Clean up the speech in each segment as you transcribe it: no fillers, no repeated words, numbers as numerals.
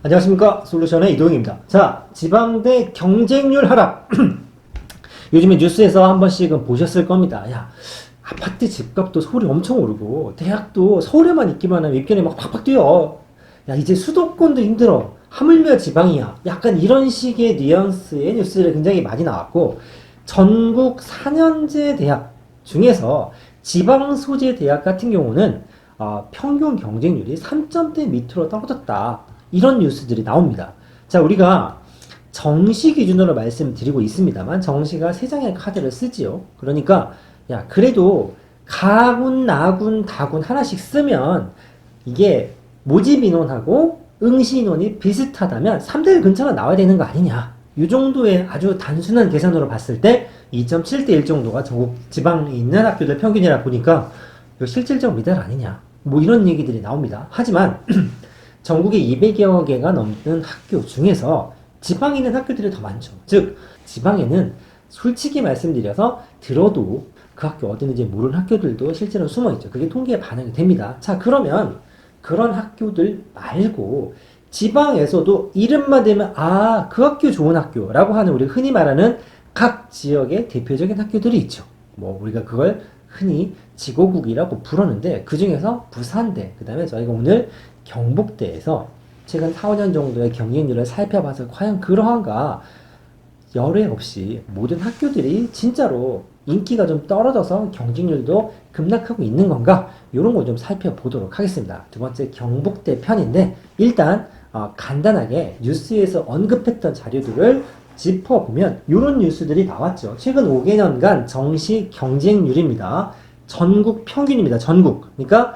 안녕하십니까. 솔루션의 이동입니다. 자, 지방대 경쟁률 하락. 요즘에 뉴스에서 한 번씩은 보셨을 겁니다. 야, 아파트 집값도 서울이 엄청 오르고, 대학도 서울에만 있기만 하면 입견이 막 팍팍 뛰어. 야, 이제 수도권도 힘들어. 하물며 지방이야. 약간 이런 식의 뉘앙스의 뉴스들이 굉장히 많이 나왔고, 전국 4년제 대학 중에서 지방 소재 대학 같은 경우는 평균 경쟁률이 3점대 밑으로 떨어졌다. 이런 뉴스들이 나옵니다. 자, 우리가 정시 기준으로 말씀드리고 있습니다만 정시가 세 장의 카드를 쓰지요. 그러니까 야, 그래도 가군, 나군, 다군 하나씩 쓰면 이게 모집 인원하고 응시 인원이 비슷하다면 3대1 근처가 나와야 되는 거 아니냐. 이 정도의 아주 단순한 계산으로 봤을 때 2.7대1 정도가 전국 지방에 있는 학교들 평균이라 보니까 이거 실질적 미달 아니냐. 뭐 이런 얘기들이 나옵니다. 하지만 전국에 200여 개가 넘는 학교 중에서 지방에 있는 학교들이 더 많죠. 즉, 지방에는 솔직히 말씀드려서 들어도 그 학교 어디는지 모르는 학교들도 실제로 숨어 있죠. 그게 통계에 반영이 됩니다. 자, 그러면 그런 학교들 말고 지방에서도 이름만 대면 그 학교 좋은 학교라고 하는 우리 흔히 말하는 각 지역의 대표적인 학교들이 있죠. 뭐 우리가 그걸 흔히 지고국이라고 부르는데 그 중에서 부산대, 그 다음에 저희가 오늘 경북대에서 최근 4, 5년 정도의 경쟁률을 살펴봐서 과연 그러한가 열애 없이 모든 학교들이 진짜로 인기가 좀 떨어져서 경쟁률도 급락하고 있는 건가 이런 걸 좀 살펴보도록 하겠습니다. 두 번째 경북대 편인데 일단 간단하게 뉴스에서 언급했던 자료들을 짚어보면 이런 뉴스들이 나왔죠. 최근 5개년간 정시 경쟁률입니다. 전국 평균입니다. 전국. 그러니까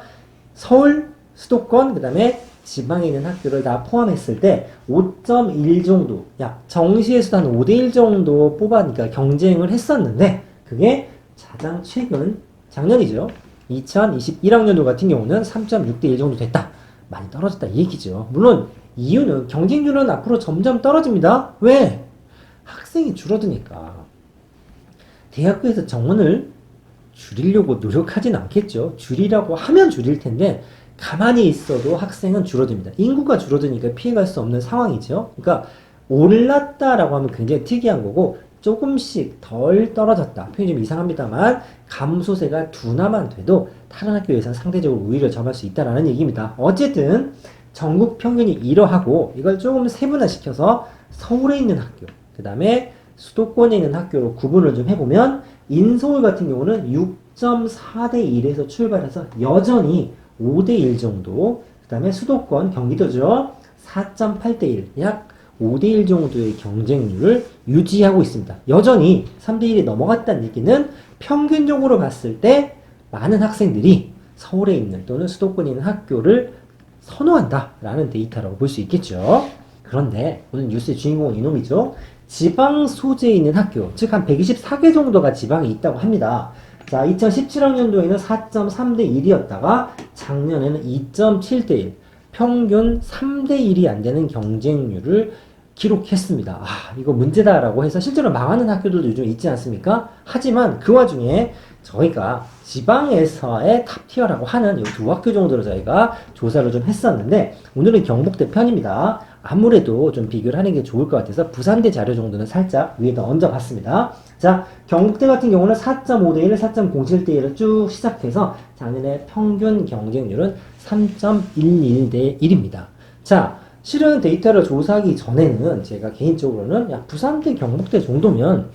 서울, 수도권, 그 다음에 지방에 있는 학교를 다 포함했을 때 5.1 정도, 정시에서도 한 5대1 정도 뽑아니까 경쟁을 했었는데 그게 가장 최근 작년이죠. 2021학년도 같은 경우는 3.6대1 정도 됐다. 많이 떨어졌다 이 얘기죠. 물론 이유는 경쟁률은 앞으로 점점 떨어집니다. 왜? 학생이 줄어드니까. 대학교에서 정원을 줄이려고 노력하진 않겠죠. 줄이라고 하면 줄일 텐데 가만히 있어도 학생은 줄어듭니다. 인구가 줄어드니까 피해갈 수 없는 상황이죠. 그러니까 올랐다라고 하면 굉장히 특이한 거고 조금씩 덜 떨어졌다. 표현이 좀 이상합니다만 감소세가 둔화만 돼도 다른 학교에서는 상대적으로 우위를 점할 수 있다는 얘기입니다. 어쨌든 전국 평균이 이러하고 이걸 조금 세분화시켜서 서울에 있는 학교, 그 다음에 수도권에 있는 학교로 구분을 좀 해보면 인서울 같은 경우는 6.4대 1에서 출발해서 여전히 5대1 정도, 그 다음에 수도권, 경기도죠. 4.8대 1, 약 5대1 정도의 경쟁률을 유지하고 있습니다. 여전히 3대1이 넘어갔다는 얘기는 평균적으로 봤을 때 많은 학생들이 서울에 있는 또는 수도권에 있는 학교를 선호한다라는 데이터라고 볼 수 있겠죠. 그런데 오늘 뉴스의 주인공은 이놈이죠. 지방 소재에 있는 학교, 즉 한 124개 정도가 지방에 있다고 합니다. 자, 2017학년도에는 4.3대 1이었다가 작년에는 2.7대 1, 평균 3대 1이 안 되는 경쟁률을 기록했습니다. 이거 문제다라고 해서 실제로 망하는 학교들도 요즘 있지 않습니까? 하지만 그 와중에 저희가 지방에서의 탑티어라고 하는 이 두 학교 정도로 저희가 조사를 좀 했었는데 오늘은 경북대 편입니다. 아무래도 좀 비교를 하는 게 좋을 것 같아서 부산대 자료 정도는 살짝 위에다 얹어봤습니다. 자, 경북대 같은 경우는 4.5대 1, 4.07대 1을 쭉 시작해서 작년에 평균 경쟁률은 3.11대 1입니다. 자, 실은 데이터를 조사하기 전에는 제가 개인적으로는 부산대, 경북대 정도면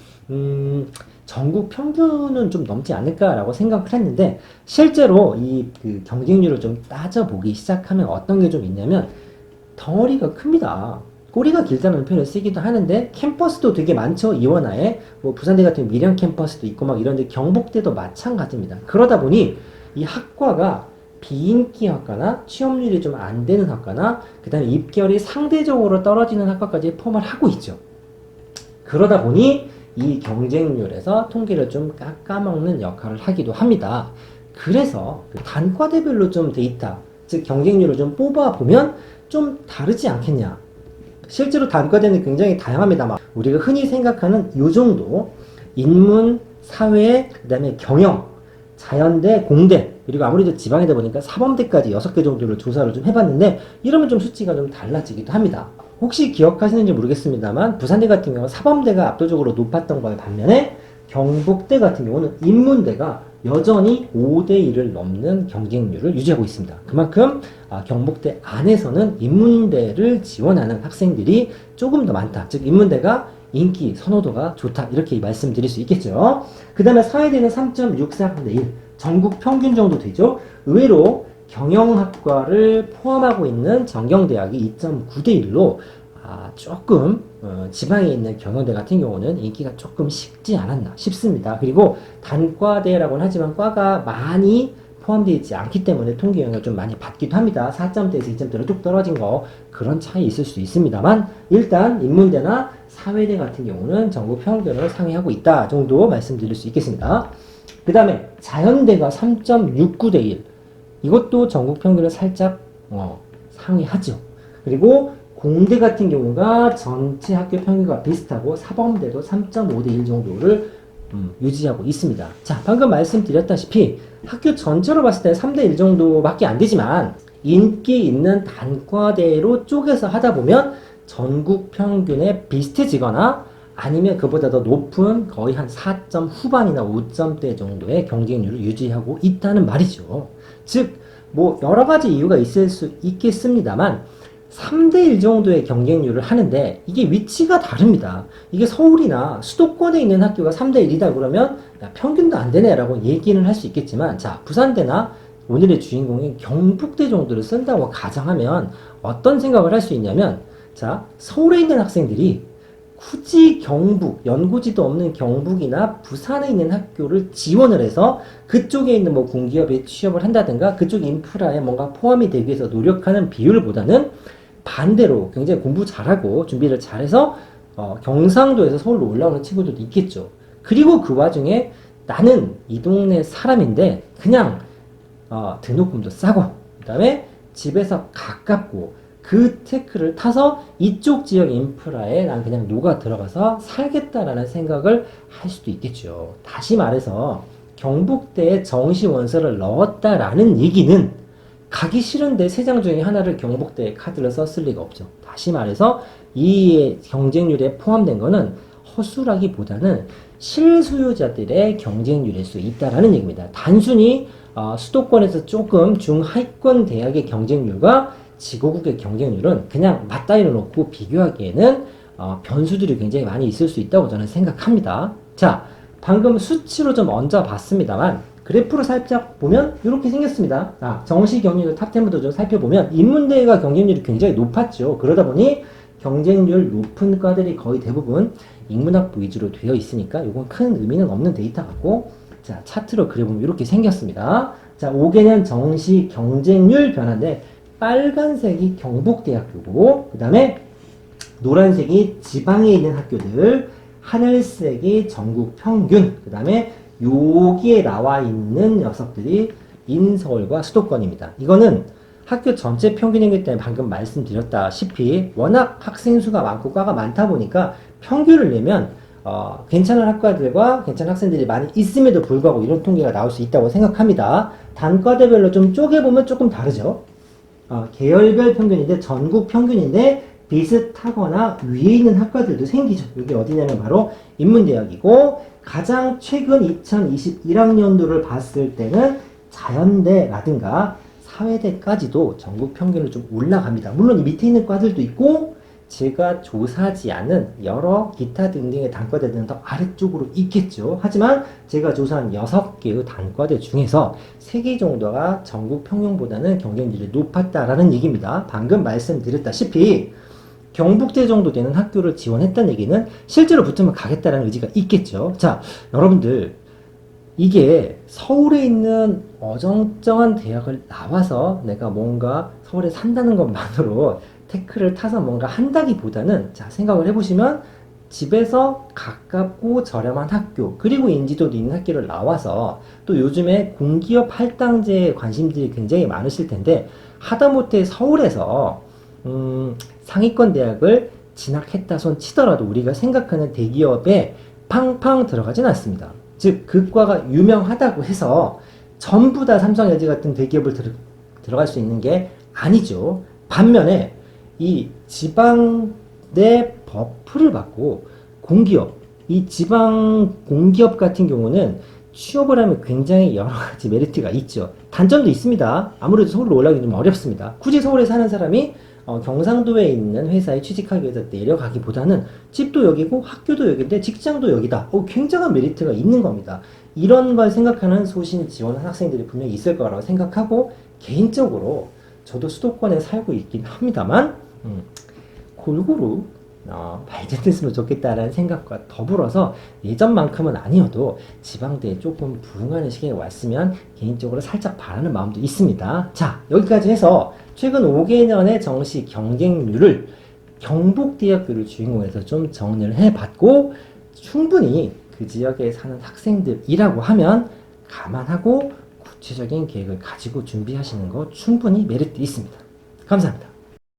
전국 평균은 좀 넘지 않을까라고 생각을 했는데 실제로 그 경쟁률을 좀 따져보기 시작하면 어떤 게 좀 있냐면 덩어리가 큽니다. 꼬리가 길다는 표현을 쓰기도 하는데 캠퍼스도 되게 많죠. 이원화에 뭐 부산대 같은 밀양 캠퍼스도 있고 막 이런데 경북대도 마찬가지입니다. 그러다 보니 이 학과가 비인기 학과나 취업률이 좀 안 되는 학과나 그 다음에 입결이 상대적으로 떨어지는 학과까지 포함을 하고 있죠. 그러다 보니 이 경쟁률에서 통계를 좀 깎아먹는 역할을 하기도 합니다. 그래서 단과대별로 좀 데이터, 즉 경쟁률을 좀 뽑아보면 좀 다르지 않겠냐. 실제로 단과대는 굉장히 다양합니다. 우리가 흔히 생각하는 요 정도 인문, 사회, 그 다음에 경영, 자연대, 공대, 그리고 아무래도 지방이다 보니까 사범대까지 6개 정도를 조사를 좀 해봤는데 이러면 좀 수치가 좀 달라지기도 합니다. 혹시 기억하시는지 모르겠습니다만 부산대 같은 경우는 사범대가 압도적으로 높았던 거에 반면에 경북대 같은 경우는 인문대가 여전히 5대1을 넘는 경쟁률을 유지하고 있습니다. 그만큼 경북대 안에서는 인문대를 지원하는 학생들이 조금 더 많다. 즉 인문대가 인기, 선호도가 좋다. 이렇게 말씀드릴 수 있겠죠. 그 다음에 사회대는 3.64대 1. 전국 평균 정도 되죠. 의외로 경영학과를 포함하고 있는 전경대학이 2.9대 1로 조금 지방에 있는 경영대 같은 경우는 인기가 조금 식지 않았나 싶습니다. 그리고 단과대라고는 하지만 과가 많이 포함되어 있지 않기 때문에 통계 영향을 좀 많이 받기도 합니다. 4점대에서 2점대로 뚝 떨어진 거 그런 차이 있을 수 있습니다만 일단 인문대나 사회대 같은 경우는 전국 평균을 상회하고 있다 정도 말씀드릴 수 있겠습니다. 그 다음에 자연대가 3.69대 1. 이것도 전국 평균을 살짝 상회하죠. 그리고 공대 같은 경우가 전체 학교 평균과 비슷하고 사범대도 3.5대 1 정도를 유지하고 있습니다. 자, 방금 말씀드렸다시피 학교 전체로 봤을 때 3대 1 정도밖에 안 되지만 인기 있는 단과대로 쪼개서 하다 보면 전국 평균에 비슷해지거나 아니면 그보다 더 높은 거의 한 4점 후반이나 5점대 정도의 경쟁률을 유지하고 있다는 말이죠. 즉, 뭐 여러 가지 이유가 있을 수 있겠습니다만 3대1 정도의 경쟁률을 하는데 이게 위치가 다릅니다. 이게 서울이나 수도권에 있는 학교가 3대1이다 그러면 야, 평균도 안 되네 라고 얘기는 할 수 있겠지만 자, 부산대나 오늘의 주인공인 경북대 정도를 쓴다고 가정하면 어떤 생각을 할 수 있냐면 자, 서울에 있는 학생들이 굳이 경북, 연고지도 없는 경북이나 부산에 있는 학교를 지원을 해서 그쪽에 있는 뭐 공기업에 취업을 한다든가 그쪽 인프라에 뭔가 포함이 되기 위해서 노력하는 비율보다는 반대로 굉장히 공부 잘하고 준비를 잘해서 경상도에서 서울로 올라오는 친구들도 있겠죠. 그리고 그 와중에 나는 이 동네 사람인데 그냥 등록금도 싸고 그 다음에 집에서 가깝고 그 테크를 타서 이쪽 지역 인프라에 난 그냥 녹아 들어가서 살겠다라는 생각을 할 수도 있겠죠. 다시 말해서 경북대에 정시 원서를 넣었다라는 얘기는 가기 싫은데 세 장 중에 하나를 경북대에 카드를 썼을 리가 없죠. 다시 말해서 이 경쟁률에 포함된 거는 허술하기보다는 실수요자들의 경쟁률일 수 있다라는 얘기입니다. 단순히 수도권에서 조금 중하위권 대학의 경쟁률과 지구국의 경쟁률은 그냥 맞다이로 놓고 비교하기에는 변수들이 굉장히 많이 있을 수 있다고 저는 생각합니다. 자, 방금 수치로 좀 얹어 봤습니다만 그래프로 살짝 보면 이렇게 생겼습니다. 정시 경쟁률 탑10부터 좀 살펴보면 인문대가 경쟁률이 굉장히 높았죠. 그러다 보니 경쟁률 높은 과들이 거의 대부분 인문학부 위주로 되어 있으니까 이건 큰 의미는 없는 데이터 같고 자, 차트로 그려보면 이렇게 생겼습니다. 자, 5개년 정시 경쟁률 변화인데 빨간색이 경북대학교고 그 다음에 노란색이 지방에 있는 학교들 하늘색이 전국 평균 그 다음에 여기에 나와 있는 녀석들이 인서울과 수도권입니다. 이거는 학교 전체 평균이기 때문에 방금 말씀드렸다시피 워낙 학생 수가 많고 과가 많다 보니까 평균을 내면 괜찮은 학과들과 괜찮은 학생들이 많이 있음에도 불구하고 이런 통계가 나올 수 있다고 생각합니다. 단과대별로 좀 쪼개보면 조금 다르죠. 계열별 평균인데 전국 평균인데 비슷하거나 위에 있는 학과들도 생기죠. 여기 어디냐면 바로 인문대학이고 가장 최근 2021학년도를 봤을 때는 자연대라든가 사회대까지도 전국 평균으로 좀 올라갑니다. 물론 이 밑에 있는 과들도 있고 제가 조사하지 않은 여러 기타 등등의 단과대들은 더 아래쪽으로 있겠죠. 하지만 제가 조사한 6개의 단과대 중에서 3개 정도가 전국 평균보다는 경쟁률이 높았다라는 얘기입니다. 방금 말씀드렸다시피 경북대 정도 되는 학교를 지원했다는 얘기는 실제로 붙으면 가겠다라는 의지가 있겠죠. 자, 여러분들 이게 서울에 있는 어정쩡한 대학을 나와서 내가 뭔가 서울에 산다는 것만으로 테크를 타서 뭔가 한다기보다는 자, 생각을 해보시면 집에서 가깝고 저렴한 학교 그리고 인지도도 있는 학교를 나와서 또 요즘에 공기업 할당제에 관심들이 굉장히 많으실 텐데 하다못해 서울에서 상위권 대학을 진학했다 손 치더라도 우리가 생각하는 대기업에 팡팡 들어가진 않습니다. 즉 그 과가 유명하다고 해서 전부 다 삼성, LG 같은 대기업을 들어갈 수 있는 게 아니죠. 반면에 이 지방 내 버프를 받고 공기업, 이 지방 공기업 같은 경우는 취업을 하면 굉장히 여러 가지 메리트가 있죠. 단점도 있습니다. 아무래도 서울로 올라가기 좀 어렵습니다. 굳이 서울에 사는 사람이 경상도에 있는 회사에 취직하기 위해서 내려가기보다는 집도 여기고 학교도 여기인데 직장도 여기다. 굉장한 메리트가 있는 겁니다. 이런 걸 생각하는 소신 지원 학생들이 분명히 있을 거라고 생각하고, 개인적으로 저도 수도권에 살고 있긴 합니다만 골고루 발전됐으면 좋겠다라는 생각과 더불어서 예전만큼은 아니어도 지방대에 조금 부응하는 시기가 왔으면 개인적으로 살짝 바라는 마음도 있습니다. 자, 여기까지 해서 최근 5개년의 정시 경쟁률을 경북대학교를 주인공해서 좀 정리를 해봤고, 충분히 그 지역에 사는 학생들이라고 하면 감안하고 구체적인 계획을 가지고 준비하시는 거 충분히 메리트 있습니다. 감사합니다.